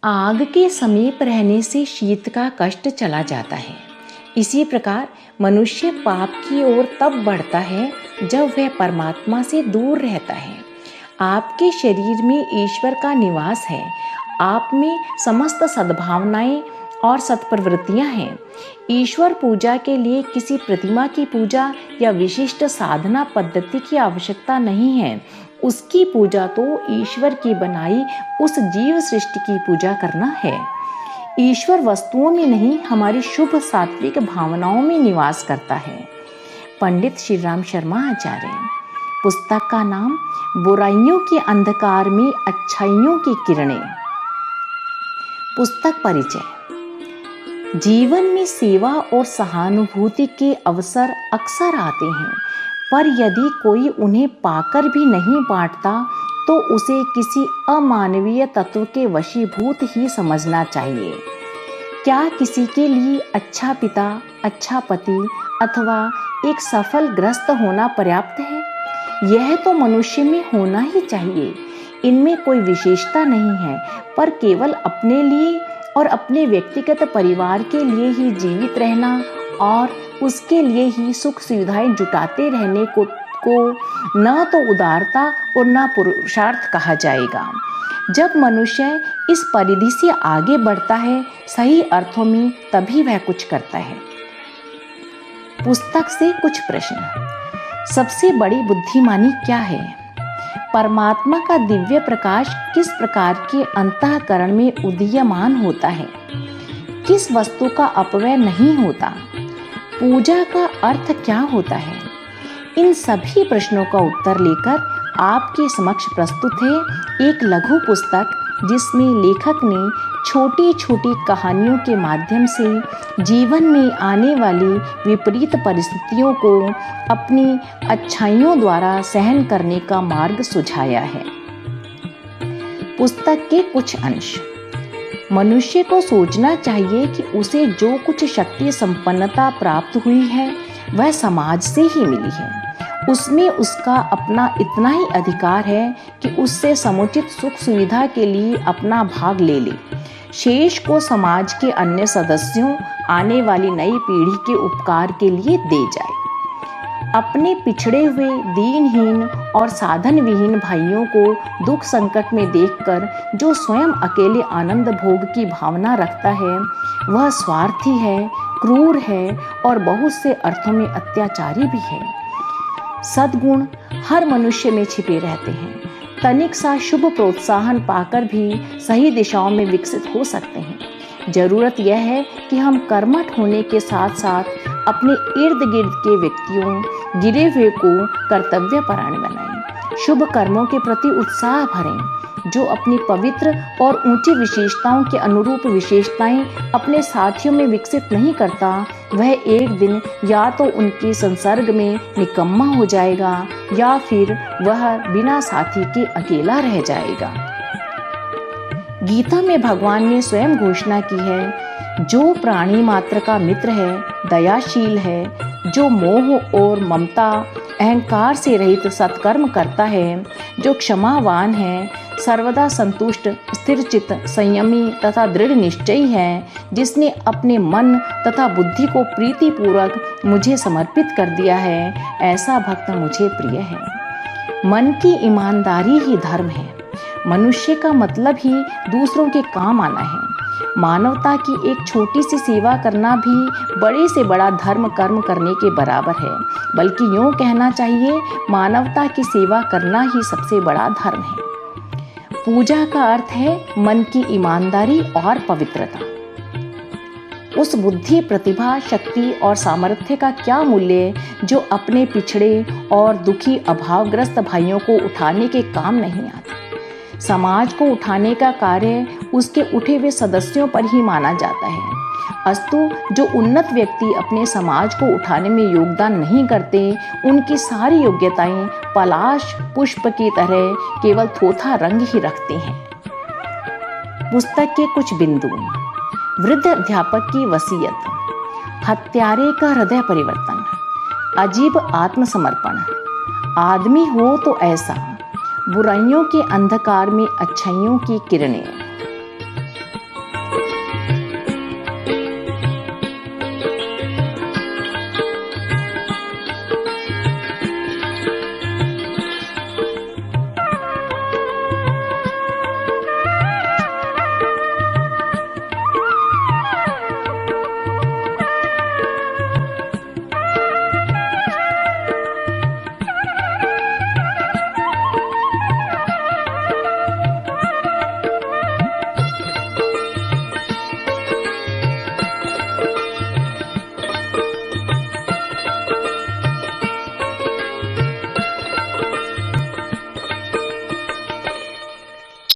आग के समीप रहने से शीत का कष्ट चला जाता है। इसी प्रकार मनुष्य पाप की ओर तब बढ़ता है जब वह परमात्मा से दूर रहता है। आपके शरीर में ईश्वर का निवास है। आप में समस्त सद्भावनाएं और सत्प्रवृत्तियां हैं। ईश्वर पूजा के लिए किसी प्रतिमा की पूजा या विशिष्ट साधना पद्धति की आवश्यकता नहीं है। उसकी पूजा तो ईश्वर की बनाई उस जीव सृष्टि की पूजा करना है। ईश्वर वस्तुओं में नहीं, हमारी शुभ सात्विक भावनाओं में निवास करता है। पंडित श्री राम शर्मा आचार्य। पुस्तक का नाम बुराइयों के अंधकार में अच्छाइयों की किरणें। पुस्तक परिचय। जीवन में सेवा और सहानुभूति के अवसर अक्सर आते हैं, पर यदि कोई उन्हें पाकर भी नहीं बांटता तो उसे किसी अमानवीय तत्व के वशीभूत ही समझना चाहिए। क्या किसी के लिए अच्छा पिता, अच्छा पति अथवा एक सफल गृहस्थ होना पर्याप्त है? यह तो मनुष्य में होना ही चाहिए। इनमें कोई विशेषता नहीं है, पर केवल अपने लिए और अपने व्यक्तिगत परिवार के लिए ही जीवित रहना और उसके लिए ही सुख सुविधाएं जुटाते रहने को न तो उदारता और न पुरुषार्थ कहा जाएगा। जब मनुष्य इस परिधि से आगे बढ़ता है सही अर्थों में, तभी वह कुछ करता है। पुस्तक से कुछ प्रश्न। सबसे बड़ी बुद्धिमानी क्या है? परमात्मा का दिव्य प्रकाश किस प्रकार के अंतःकरण में उदीयमान होता है? किस वस्तु का अपव्यय नहीं होता? पूजा का अर्थ क्या होता है? इन सभी प्रश्नों का उत्तर लेकर आपके समक्ष प्रस्तुत है एक लघु पुस्तक, जिसमें लेखक ने छोटी छोटी कहानियों के माध्यम से जीवन में आने वाली विपरीत परिस्थितियों को अपनी अच्छाइयों द्वारा सहन करने का मार्ग सुझाया है। पुस्तक के कुछ अंश। मनुष्य को सोचना चाहिए कि उसे जो कुछ शक्ति संपन्नता प्राप्त हुई है वह समाज से ही मिली है। उसमें उसका अपना इतना ही अधिकार है कि उससे समुचित सुख सुविधा के लिए अपना भाग ले ले। शेष को समाज के अन्य सदस्यों, आने वाली नई पीढ़ी के उपकार के लिए दे जाए। अपने पिछड़े हुए, दीनहीन और साधन विहीन भाइयों को दुख संकट में देखकर जो स्वयं अकेले आनंद भोग की भावना रखता है, वह स्वार्थी है, क्रूर है और बहुत से अर्थों में अत्याचारी भी है। सद्गुण हर मनुष्य में छिपे रहते हैं। तनिक सा शुभ प्रोत्साहन पाकर भी सही दिशाओं में विकसित हो सकते हैं। जरूरत यह है कि हम कर्मठ होने के साथ साथ अपने इर्द गिर्द के व्यक्तियों, गिरे हुए को कर्तव्यपरायण बनाएं। शुभ कर्मों के प्रति उत्साह भरें। जो अपनी पवित्र और ऊंची विशेषताओं के अनुरूप विशेषताएं अपने साथियों में विकसित नहीं करता, वह एक दिन या तो उनके संसर्ग में निकम्मा हो जाएगा या फिर वह बिना साथी के अकेला रह जाएगा। गीता में भगवान ने स्वयं घोषणा की है, जो प्राणी मात्र का मित्र है, दयाशील है, जो मोह और ममता अहंकार से रहित सत्कर्म करता है, जो क्षमावान है, सर्वदा संतुष्ट, स्थिरचित्त, संयमी तथा दृढ़ निश्चयी है, जिसने अपने मन तथा बुद्धि को प्रीतिपूर्वक मुझे समर्पित कर दिया है, ऐसा भक्त मुझे प्रिय है। मन की ईमानदारी ही धर्म है। मनुष्य का मतलब ही दूसरों के काम आना है। मानवता की एक छोटी सी सेवा करना भी बड़े से बड़ा धर्म कर्म करने के बराबर है। बल्कि यूँ कहना चाहिए, मानवता की सेवा करना ही सबसे बड़ा धर्म है। पूजा का अर्थ है मन की ईमानदारी और पवित्रता। उस बुद्धि, प्रतिभा, शक्ति और सामर्थ्य का क्या मूल्य जो अपने पिछड़े और दुखी अभावग्रस्त भाइयों को उठाने के काम नहीं आता। समाज को उठाने का कार्य उसके उठे हुए सदस्यों पर ही माना जाता है। अस्तु जो उन्नत व्यक्ति अपने समाज को उठाने में योगदान नहीं करते, उनकी सारी योग्यताएं पलाश पुष्प की तरह केवल थोथा रंग ही रखते हैं। पुस्तक के कुछ बिंदु। वृद्ध अध्यापक की वसीयत। हत्यारे का हृदय परिवर्तन। अजीब आत्मसमर्पण। आदमी हो तो ऐसा। बुराइयों के अंधकार में अच्छाइयों की किरणें।